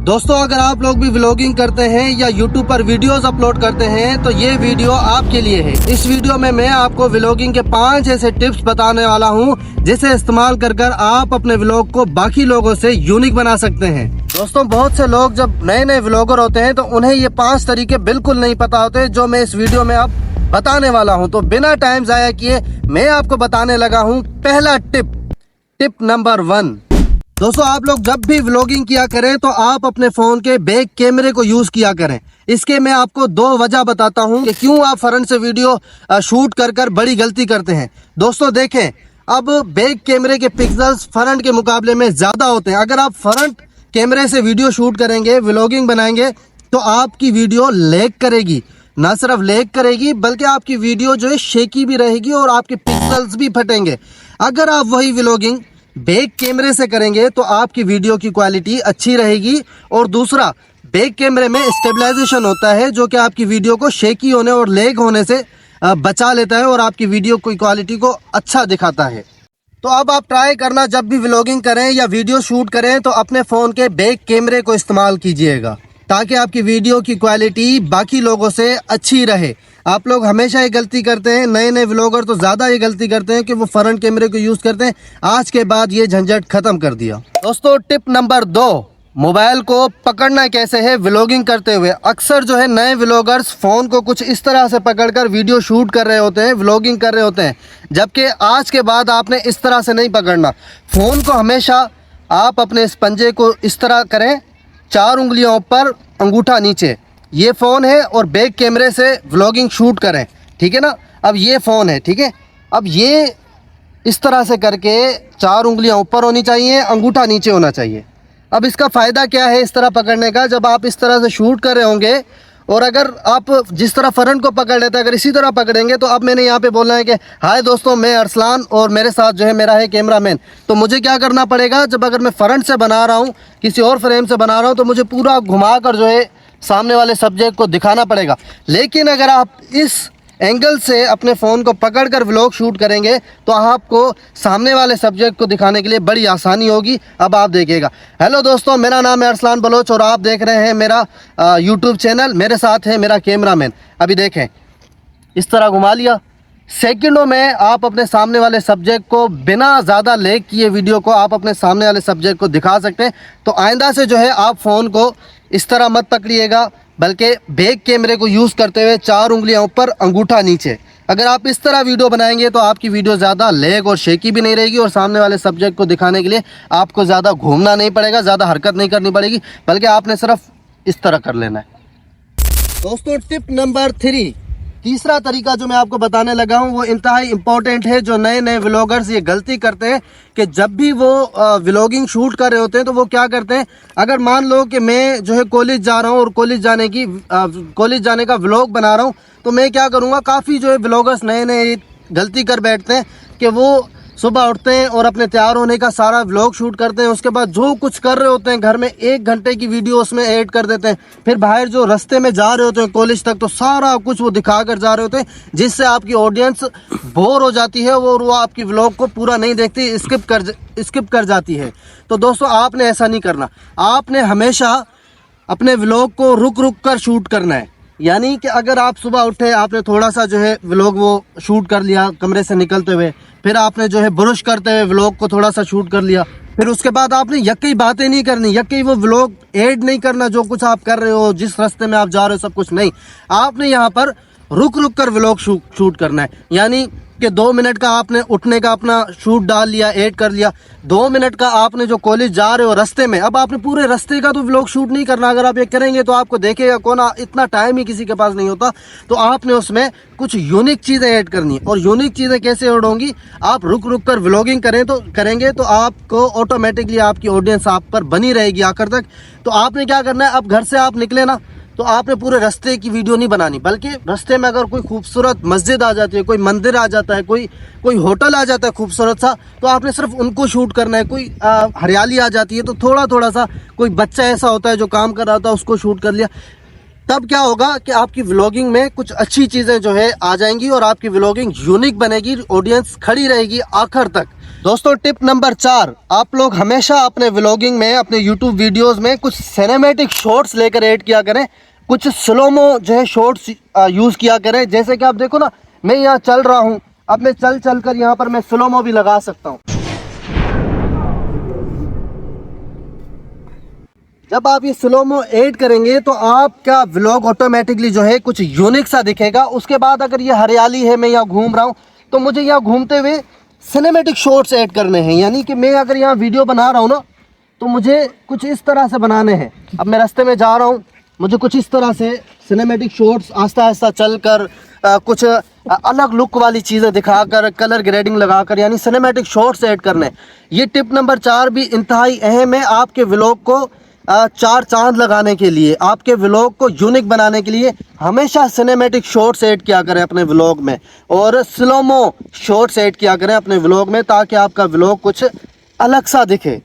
दोस्तों, अगर आप लोग भी व्लॉगिंग करते हैं या यूट्यूब पर वीडियोस अपलोड करते हैं तो ये वीडियो आपके लिए है। इस वीडियो में मैं आपको व्लॉगिंग के 5 ऐसे टिप्स बताने वाला हूँ जिसे इस्तेमाल कर आप अपने व्लॉग को बाकी लोगों से यूनिक बना सकते हैं। दोस्तों, बहुत से लोग जब नए नए व्लॉगर होते हैं तो उन्हें ये 5 तरीके बिल्कुल नहीं पता होते जो मैं इस वीडियो में अब बताने वाला हूँ। तो बिना टाइम जाया किए मैं आपको बताने लगा हूँ पहला टिप नंबर 1। दोस्तों, आप लोग जब भी व्लॉगिंग किया करें तो आप अपने फोन के बैक कैमरे को यूज किया करें। इसके मैं आपको 2 वजह बताता हूं कि क्यों आप फ्रंट से वीडियो शूट कर बड़ी गलती करते हैं। दोस्तों देखें, अब बैक कैमरे के पिक्सल्स फ्रंट के मुकाबले में ज्यादा होते हैं। अगर आप फ्रंट कैमरे से वीडियो शूट करेंगे, व्लॉगिंग बनाएंगे तो आपकी वीडियो लैग करेगी। ना सिर्फ लैग करेगी बल्कि आपकी वीडियो जो है शेकी भी रहेगी और आपके पिक्सल्स भी फटेंगे। अगर आप वही व्लॉगिंग बैक कैमरे से करेंगे तो आपकी वीडियो की क्वालिटी अच्छी रहेगी। और दूसरा, बैक कैमरे में स्टेबलाइजेशन होता है जो कि आपकी वीडियो को शेकी होने और लैग होने से बचा लेता है और आपकी वीडियो की क्वालिटी को अच्छा दिखाता है। तो अब आप ट्राई करना, जब भी व्लॉगिंग करें या वीडियो शूट करें तो अपने फ़ोन के बैक कैमरे को इस्तेमाल कीजिएगा ताकि आपकी वीडियो की क्वालिटी बाकी लोगों से अच्छी रहे। आप लोग हमेशा ये गलती करते हैं, नए नए व्लॉगर तो ज़्यादा ये गलती करते हैं कि वो फ्रंट कैमरे को यूज़ करते हैं। आज के बाद ये झंझट खत्म कर दिया। दोस्तों, टिप नंबर 2, मोबाइल को पकड़ना कैसे है व्लॉगिंग करते हुए। अक्सर जो है नए व्लॉगर्स फ़ोन को कुछ इस तरह से पकड़कर वीडियो शूट कर रहे होते हैं, व्लॉगिंग कर रहे होते हैं, जबकि आज के बाद आपने इस तरह से नहीं पकड़ना। फ़ोन को हमेशा आप अपने इस पंजे को इस तरह करें, 4 उंगलियों ऊपर, अंगूठा नीचे। ये फ़ोन है और बैक कैमरे से व्लॉगिंग शूट करें, ठीक है ना। अब ये फ़ोन है, ठीक है। अब ये इस तरह से करके 4 उंगलियां ऊपर होनी चाहिए, अंगूठा नीचे होना चाहिए। अब इसका फ़ायदा क्या है इस तरह पकड़ने का? जब आप इस तरह से शूट कर रहे होंगे और अगर आप जिस तरह फ्रंट को पकड़ लेते हैं अगर इसी तरह पकड़ेंगे तो अब मैंने यहाँ पे बोलना है कि हाय दोस्तों, मैं अरसलान और मेरे साथ जो है मेरा है कैमरामैन। तो मुझे क्या करना पड़ेगा, जब अगर मैं फ्रंट से बना रहा हूँ, किसी और फ्रेम से बना रहा हूँ, तो मुझे पूरा घुमा कर जो है सामने वाले सब्जेक्ट को दिखाना पड़ेगा। लेकिन अगर आप इस एंगल से अपने फ़ोन को पकड़कर व्लॉग शूट करेंगे तो आपको सामने वाले सब्जेक्ट को दिखाने के लिए बड़ी आसानी होगी। अब आप देखिएगा। हेलो दोस्तों, मेरा नाम है अरसलान बलोच और आप देख रहे हैं मेरा यूट्यूब चैनल। मेरे साथ है मेरा कैमरामैन। अभी देखें, इस तरह घुमा लिया, सेकंडों में आप अपने सामने वाले सब्जेक्ट को बिना ज़्यादा लैग किए वीडियो को आप अपने सामने वाले सब्जेक्ट को दिखा सकते हैं। तो आइंदा से जो है आप फ़ोन को इस तरह मत पकड़िएगा, बल्कि बैक कैमरे को यूज़ करते हुए 4 उंगलियां ऊपर, अंगूठा नीचे। अगर आप इस तरह वीडियो बनाएंगे तो आपकी वीडियो ज़्यादा लैग और शेकी भी नहीं रहेगी और सामने वाले सब्जेक्ट को दिखाने के लिए आपको ज़्यादा घूमना नहीं पड़ेगा, ज़्यादा हरकत नहीं करनी पड़ेगी, बल्कि आपने सिर्फ इस तरह कर लेना है। दोस्तों, टिप नंबर 3, तीसरा तरीका जो मैं आपको बताने लगा हूं वो इंतहाई इम्पोर्टेंट है। जो नए नए व्लॉगर्स ये गलती करते हैं कि जब भी वो व्लॉगिंग शूट कर रहे होते हैं तो वो क्या करते हैं, अगर मान लो कि मैं जो है कॉलेज जा रहा हूं और कॉलेज जाने का व्लॉग बना रहा हूं, तो मैं क्या करूंगा, काफ़ी जो है व्लॉगर्स नए नए गलती कर बैठते हैं कि वो सुबह उठते हैं और अपने तैयार होने का सारा व्लॉग शूट करते हैं। उसके बाद जो कुछ कर रहे होते हैं घर में 1 घंटे की वीडियो उसमें ऐड कर देते हैं। फिर बाहर जो रास्ते में जा रहे होते हैं कॉलेज तक तो सारा कुछ वो दिखा कर जा रहे होते हैं, जिससे आपकी ऑडियंस बोर हो जाती है और वो आपकी व्लॉग को पूरा नहीं देखती, स्किप कर जाती है। तो दोस्तों, आपने ऐसा नहीं करना। आपने हमेशा अपने व्लॉग को रुक रुक कर शूट करना है। यानी कि अगर आप सुबह उठे, आपने थोड़ा सा जो है व्लॉग वो शूट कर लिया कमरे से निकलते हुए, फिर आपने जो है ब्रश करते हुए व्लॉग को थोड़ा सा शूट कर लिया, फिर उसके बाद आपने यक्कई बातें नहीं करनी, यक्कई वो व्लॉग ऐड नहीं करना जो कुछ आप कर रहे हो, जिस रास्ते में आप जा रहे हो, सब कुछ नहीं। आपने यहाँ पर रुक रुक कर व्लॉग शूट करना है। यानी कि 2 मिनट का आपने उठने का अपना शूट डाल लिया, ऐड कर लिया। 2 मिनट का आपने जो कॉलेज जा रहे हो रास्ते में, अब आपने पूरे रास्ते का तो व्लॉग शूट नहीं करना। अगर आप ये करेंगे तो आपको देखेगा कौन, इतना टाइम ही किसी के पास नहीं होता। तो आपने उसमें कुछ यूनिक चीज़ें ऐड करनी है। और यूनिक चीज़ें कैसे ऐड होंगी, आप रुक रुक कर व्लॉगिंग करेंगे तो आपको ऑटोमेटिकली आपकी ऑडियंस आप पर बनी रहेगी आखिर तक। तो आपने क्या करना है, अब घर से आप निकले ना, तो आपने पूरे रास्ते की वीडियो नहीं बनानी, बल्कि रास्ते में अगर कोई खूबसूरत मस्जिद आ जाती है, कोई मंदिर आ जाता है, कोई होटल आ जाता है खूबसूरत सा, तो आपने सिर्फ उनको शूट करना है। कोई हरियाली आ जाती है तो थोड़ा थोड़ा सा, कोई बच्चा ऐसा होता है जो काम कर रहा था उसको शूट कर लिया। तब क्या होगा कि आपकी व्लॉगिंग में कुछ अच्छी चीज़ें जो है आ जाएंगी और आपकी व्लॉगिंग यूनिक बनेगी, ऑडियंस खड़ी रहेगी आखिर तक। दोस्तों टिप नंबर 4, आप लोग हमेशा अपने व्लॉगिंग में, अपने यूट्यूब वीडियोस में कुछ सिनेमैटिक शॉट्स लेकर ऐड किया करें, कुछ स्लोमो जो है शॉट्स यूज़ किया करें। जैसे कि आप देखो ना, मैं यहाँ चल रहा हूँ, अब मैं चल कर यहाँ पर मैं स्लोमो भी लगा सकता हूँ। जब आप ये स्लोमो ऐड करेंगे तो आपका व्लॉग ऑटोमेटिकली जो है कुछ यूनिक सा दिखेगा। उसके बाद अगर ये हरियाली है, मैं यहाँ घूम रहा हूँ, तो मुझे यहाँ घूमते हुए सिनेमैटिक शॉट्स ऐड करने हैं। यानी कि मैं अगर यहाँ वीडियो बना रहा हूँ ना, तो मुझे कुछ इस तरह से बनाने हैं। अब मैं रास्ते में जा रहा हूँ, मुझे कुछ इस तरह से सिनेमैटिक शॉट्स आस्ता आस्ता चल कर कुछ अलग लुक वाली चीज़ें दिखाकर, कलर ग्रेडिंग लगाकर, यानी सिनेमैटिक शॉट्स ऐड करने। ये टिप नंबर 4 भी इंतहाई अहम है आपके व्लॉग को 4 चांद लगाने के लिए, आपके व्लॉग को यूनिक बनाने के लिए। हमेशा सिनेमैटिक शॉट्स ऐड किया करें अपने व्लॉग में, और स्लोमो शॉट्स ऐड किया करें अपने व्लॉग में, ताकि आपका व्लॉग कुछ अलग सा दिखे।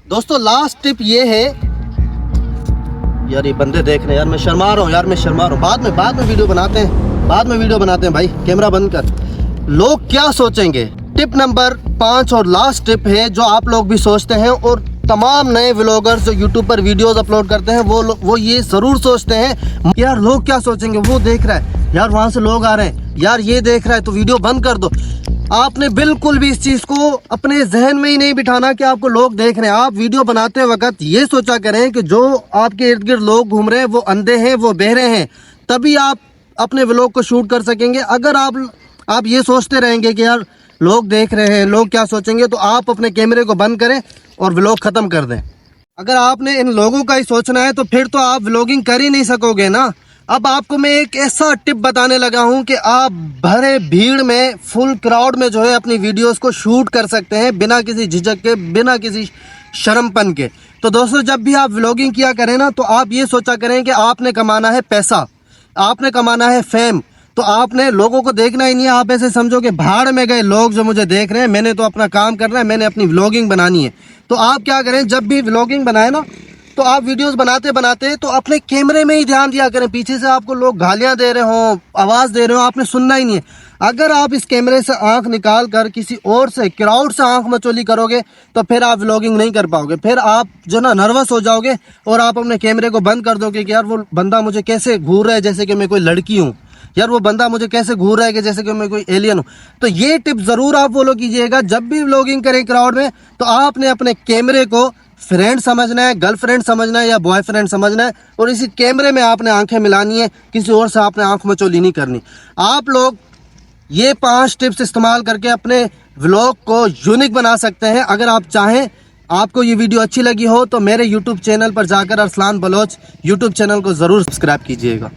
दोस्तों लास्ट टिप ये है, यार ये बंदे देख रहे हैं, यार मैं शर्मा रहा हूँ, यार मैं शर्मा रहा हूँ। बाद में वीडियो बनाते हैं, भाई कैमरा बंद कर। लोग क्या सोचेंगे। टिप नंबर 5 और लास्ट टिप है जो आप लोग भी सोचते हैं, और तमाम नए व्लॉगर्स जो यूट्यूब पर वीडियोस अपलोड करते हैं वो ये ज़रूर सोचते हैं, यार लोग क्या सोचेंगे, वो देख रहा है, यार वहाँ से लोग आ रहे हैं, यार ये देख रहा है, तो वीडियो बंद कर दो। आपने बिल्कुल भी इस चीज़ को अपने जहन में ही नहीं बिठाना कि आपको लोग देख रहे हैं। आप वीडियो बनाते वक्त ये सोचा करें कि जो आपके इर्द गिर्द लोग घूम रहे हैं वो अंधे हैं, वो बहरे हैं, तभी आप अपने व्लॉग को शूट कर सकेंगे। अगर आप ये सोचते रहेंगे कि यार लोग देख रहे हैं, लोग क्या सोचेंगे, तो आप अपने कैमरे को बंद करें और व्लॉग ख़त्म कर दें। अगर आपने इन लोगों का ही सोचना है तो फिर तो आप व्लॉगिंग कर ही नहीं सकोगे ना। अब आपको मैं एक ऐसा टिप बताने लगा हूं कि आप भरे भीड़ में, फुल क्राउड में जो है अपनी वीडियोस को शूट कर सकते हैं, बिना किसी झिझक के, बिना किसी शर्मपन के। तो दोस्तों जब भी आप व्लॉगिंग किया करें ना, तो आप ये सोचा करें कि आपने कमाना है पैसा, आपने कमाना है फेम, तो आपने लोगों को देखना ही नहीं है। आप ऐसे समझो कि भाड़ में गए लोग जो मुझे देख रहे हैं, मैंने तो अपना काम करना है, मैंने अपनी व्लॉगिंग बनानी है। तो आप क्या करें, जब भी व्लॉगिंग बनाए ना, तो आप वीडियोस बनाते बनाते तो अपने कैमरे में ही ध्यान दिया करें। पीछे से आपको लोग गालियां दे रहे हो, आवाज़ दे रहे हो, आपने सुनना ही नहीं है। अगर आप इस कैमरे से आंख निकाल कर किसी और से, क्राउड से आंख मचोली करोगे, तो फिर आप व्लॉगिंग नहीं कर पाओगे। फिर आप जो ना नर्वस हो जाओगे और आप अपने कैमरे को बंद कर दोगे कि यार वो बंदा मुझे कैसे घूर रहा है जैसे कि मैं कोई लड़की हूँ, यार वो बंदा मुझे कैसे घूर रहा है कि जैसे कि मैं कोई एलियन हूँ। तो ये टिप ज़रूर आप फॉलो कीजिएगा। जब भी व्लॉगिंग करें क्राउड में, तो आपने अपने कैमरे को फ्रेंड समझना है, गर्लफ्रेंड समझना है या बॉयफ्रेंड समझना है, और इसी कैमरे में आपने आंखें मिलानी है, किसी और से आपने आंख मचोली नहीं करनी। आप लोग ये 5 टिप्स इस्तेमाल करके अपने व्लॉग को यूनिक बना सकते हैं। अगर आप चाहें, आपको ये वीडियो अच्छी लगी हो, तो मेरे यूट्यूब चैनल पर जाकर अरसलान बलोच यूट्यूब चैनल को ज़रूर सब्सक्राइब कीजिएगा।